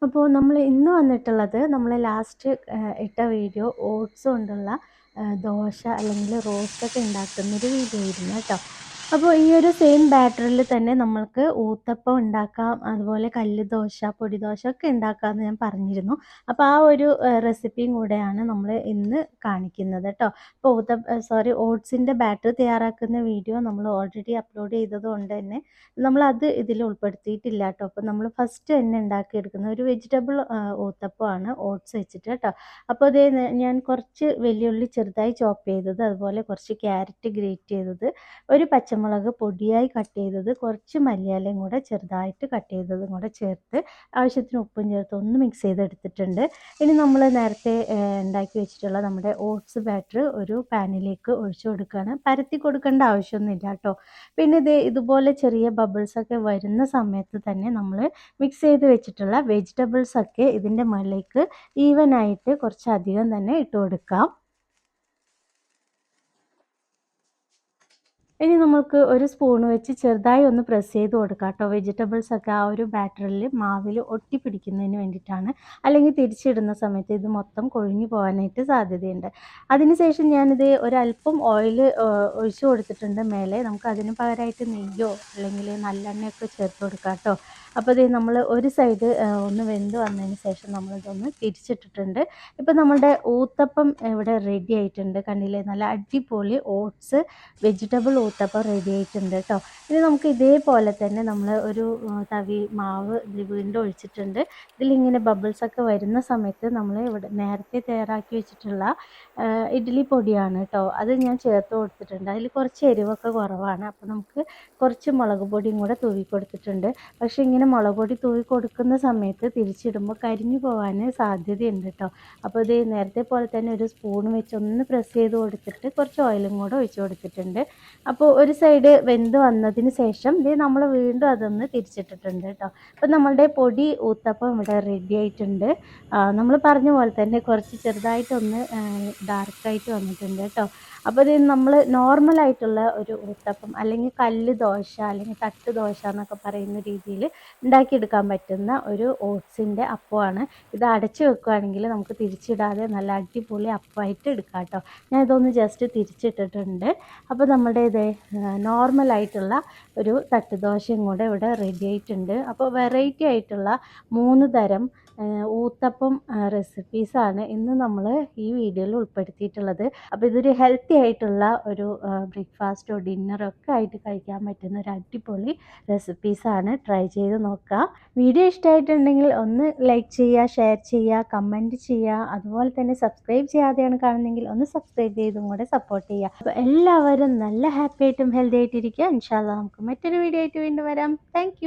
അപ്പോൾ നമ്മൾ ഇന്ന് വന്നിട്ടുള്ളത് നമ്മൾ ലാസ്റ്റ് ഇട്ട വീഡിയോ ഓട്സ് കൊണ്ടുള്ള ദോശ അല്ലെങ്കിൽ റോസ്റ്റൊക്കെ ഉണ്ടാക്കുന്നൊരു വീഡിയോ ആയിരുന്നു കേട്ടോ. അപ്പോൾ ഈ ഒരു സെയിം ബാറ്ററിൽ തന്നെ നമ്മൾക്ക് ഊത്തപ്പം ഉണ്ടാക്കാം, അതുപോലെ കല്ല് ദോശ, പൊടി ദോശ ഒക്കെ ഉണ്ടാക്കാമെന്ന് ഞാൻ പറഞ്ഞിരുന്നു. അപ്പോൾ ആ ഒരു റെസിപ്പിയും കൂടെയാണ് നമ്മൾ ഇന്ന് കാണിക്കുന്നത് കേട്ടോ. അപ്പോൾ ഓട്സിൻ്റെ ബാറ്റർ തയ്യാറാക്കുന്ന വീഡിയോ നമ്മൾ ഓൾറെഡി അപ്ലോഡ് ചെയ്തത് കൊണ്ട് തന്നെ നമ്മളത് ഇതിൽ ഉൾപ്പെടുത്തിയിട്ടില്ല കേട്ടോ. അപ്പോൾ നമ്മൾ ഫസ്റ്റ് തന്നെ ഉണ്ടാക്കിയെടുക്കുന്ന ഒരു വെജിറ്റബിൾ ഊത്തപ്പമാണ് ഓട്സ് വെച്ചിട്ട് കേട്ടോ. അപ്പോൾ അതേ ഞാൻ കുറച്ച് വെല്ലുള്ളി ചെറുതായി ചോപ്പ് ചെയ്തത്, അതുപോലെ കുറച്ച് ക്യാരറ്റ് ഗ്രേറ്റ് ചെയ്തത്, ഒരു പച്ചമുളക് പൊടിയായി കട്ട് ചെയ്തത്, കുറച്ച് മല്ലിയിലയും കൂടെ ചെറുതായിട്ട് കട്ട് ചെയ്തതും കൂടെ ചേർത്ത് ആവശ്യത്തിന് ഉപ്പും ചേർത്ത് ഒന്ന് മിക്സ് ചെയ്തെടുത്തിട്ടുണ്ട്. ഇനി നമ്മൾ നേരത്തെ ഉണ്ടാക്കി വെച്ചിട്ടുള്ള നമ്മുടെ ഓട്സ് ബാറ്റർ ഒരു പാനിലേക്ക് ഒഴിച്ചു കൊടുക്കുകയാണ്. പരത്തി കൊടുക്കേണ്ട ആവശ്യമൊന്നുമില്ല കേട്ടോ. പിന്നെ ഇതുപോലെ ചെറിയ ബബിൾസൊക്കെ വരുന്ന സമയത്ത് തന്നെ നമ്മൾ മിക്സ് ചെയ്ത് വെച്ചിട്ടുള്ള വെജിറ്റബിൾസൊക്കെ ഇതിൻ്റെ മുകളിലേക്ക് ഈവനായിട്ട് കുറച്ചധികം തന്നെ ഇട്ട് കൊടുക്കാം. ഇനി നമുക്ക് ഒരു സ്പൂൺ വെച്ച് ചെറുതായി ഒന്ന് പ്രസ് ചെയ്ത് കൊടുക്കാം കേട്ടോ. വെജിറ്റബിൾസൊക്കെ ആ ഒരു ബാറ്ററിൽ മാവിൽ ഒട്ടിപ്പിടിക്കുന്നതിന് വേണ്ടിയിട്ടാണ്. അല്ലെങ്കിൽ തിരിച്ചിടുന്ന സമയത്ത് ഇത് മൊത്തം കൊഴിഞ്ഞു പോകാനായിട്ട് സാധ്യതയുണ്ട്. അതിനുശേഷം ഞാനിത് ഒരല്പം ഓയിൽ ഒഴിച്ചു കൊടുത്തിട്ടുണ്ട് മേലെ. നമുക്ക് അതിന് പകരമായിട്ട് നെയ്യോ അല്ലെങ്കിൽ നല്ലെണ്ണയൊക്കെ ചേർത്ത് കൊടുക്കാം കേട്ടോ. അപ്പോൾ ഇത് നമ്മൾ ഒരു സൈഡ് ഒന്ന് വെന്ത് വന്നതിന് ശേഷം നമ്മളിതൊന്ന് തിരിച്ചിട്ടിട്ടുണ്ട്. ഇപ്പോൾ നമ്മുടെ ഊത്തപ്പം ഇവിടെ റെഡി ആയിട്ടുണ്ട്. കണ്ടില്ലേ, നല്ല അടിപൊളി ഓട്സ് വെജിറ്റബിൾ ഊത്തപ്പം റെഡി ആയിട്ടുണ്ട് കേട്ടോ. ഇനി നമുക്ക് ഇതേപോലെ തന്നെ നമ്മൾ ഒരു തവി മാവ് വീണ്ടും ഒഴിച്ചിട്ടുണ്ട്. ഇതിലിങ്ങനെ ബബിൾസൊക്കെ വരുന്ന സമയത്ത് നമ്മൾ ഇവിടെ നേരത്തെ തയ്യാറാക്കി വെച്ചിട്ടുള്ള ഇഡ്ഡലി പൊടിയാണ് കേട്ടോ, അത് ഞാൻ ചേർത്ത് കൊടുത്തിട്ടുണ്ട്. അതിൽ കുറച്ച് എരിവൊക്കെ കുറവാണ്. അപ്പോൾ നമുക്ക് കുറച്ച് മുളക് പൊടിയും കൂടെ തൂവി കൊടുത്തിട്ടുണ്ട്. പക്ഷേ ഇങ്ങനെ മുളക് പൊടി തൂവി കൊടുക്കുന്ന സമയത്ത് തിരിച്ചിടുമ്പോൾ കരിഞ്ഞു പോകാൻ സാധ്യതയുണ്ട് കേട്ടോ. അപ്പോൾ ഇത് നേരത്തെ പോലെ തന്നെ ഒരു സ്പൂൺ വെച്ച് ഒന്ന് പ്രസ് ചെയ്ത് കൊടുത്തിട്ട് കുറച്ച് ഓയിലും കൂടെ ഒഴിച്ച് കൊടുത്തിട്ടുണ്ട്. അപ്പോൾ ഒരു സൈഡ് വെന്ത് വന്നതിന് ശേഷം ഇത് നമ്മൾ വീണ്ടും അതൊന്ന് തിരിച്ചിട്ടിട്ടുണ്ട് കേട്ടോ. അപ്പോൾ നമ്മളുടെ പൊടി ഊത്തപ്പം ഇവിടെ റെഡി ആയിട്ടുണ്ട്. നമ്മൾ പറഞ്ഞ പോലെ തന്നെ കുറച്ച് ചെറുതായിട്ടൊന്ന് ഡാർക്കായിട്ട് വന്നിട്ടുണ്ട് കേട്ടോ. അപ്പോൾ ഇത് നമ്മൾ നോർമലായിട്ടുള്ള ഒരു ഊത്തപ്പം അല്ലെങ്കിൽ കല്ല് ദോശ അല്ലെങ്കിൽ തട്ട് ദോശ എന്നൊക്കെ പറയുന്ന രീതിയിൽ ഉണ്ടാക്കിയെടുക്കാൻ പറ്റുന്ന ഒരു ഓട്സിൻ്റെ അപ്പമാണ്. ഇത് അടച്ചു വെക്കുകയാണെങ്കിൽ നമുക്ക് തിരിച്ചിടാതെ നല്ല അടിപൊളി അപ്പമായിട്ട് എടുക്കാം കേട്ടോ. ഞാൻ ഇതൊന്ന് ജസ്റ്റ് തിരിച്ചിട്ടിട്ടുണ്ട്. അപ്പോൾ നമ്മുടെ ഇത് നോർമലായിട്ടുള്ള ഒരു തട്ട് ദോശയും കൂടെ ഇവിടെ റെഡി ആയിട്ടുണ്ട്. അപ്പോൾ വെറൈറ്റി ആയിട്ടുള്ള 3 തരം ഊത്തപ്പം റെസിപ്പീസാണ് ഇന്ന് നമ്മൾ ഈ വീഡിയോയിൽ ഉൾപ്പെടുത്തിയിട്ടുള്ളത്. അപ്പോൾ ഇതൊരു ഹെൽത്തി ആയിട്ടുള്ള ഒരു ബ്രേക്ക്ഫാസ്റ്റോ ഡിന്നറോ ഒക്കെ ആയിട്ട് കഴിക്കാൻ പറ്റുന്ന ഒരു അടിപൊളി റെസിപ്പീസാണ്. ട്രൈ ചെയ്ത് നോക്കുക. വീഡിയോ ഇഷ്ടമായിട്ടുണ്ടെങ്കിൽ ഒന്ന് ലൈക്ക് ചെയ്യുക, ഷെയർ ചെയ്യുക, കമൻറ്റ് ചെയ്യുക. അതുപോലെ തന്നെ സബ്സ്ക്രൈബ് ചെയ്യാതെയാണ് കാണുന്നതെങ്കിൽ ഒന്ന് സബ്സ്ക്രൈബ് ചെയ്തും കൂടെ സപ്പോർട്ട് ചെയ്യുക. അപ്പോൾ എല്ലാവരും നല്ല ഹാപ്പി ആയിട്ടും ഹെൽത്തി ആയിട്ടിരിക്കുക. ഇൻഷാ അല്ലാഹ് നമുക്ക് മറ്റൊരു വീഡിയോ ആയിട്ട് വീണ്ടും വരാം. താങ്ക്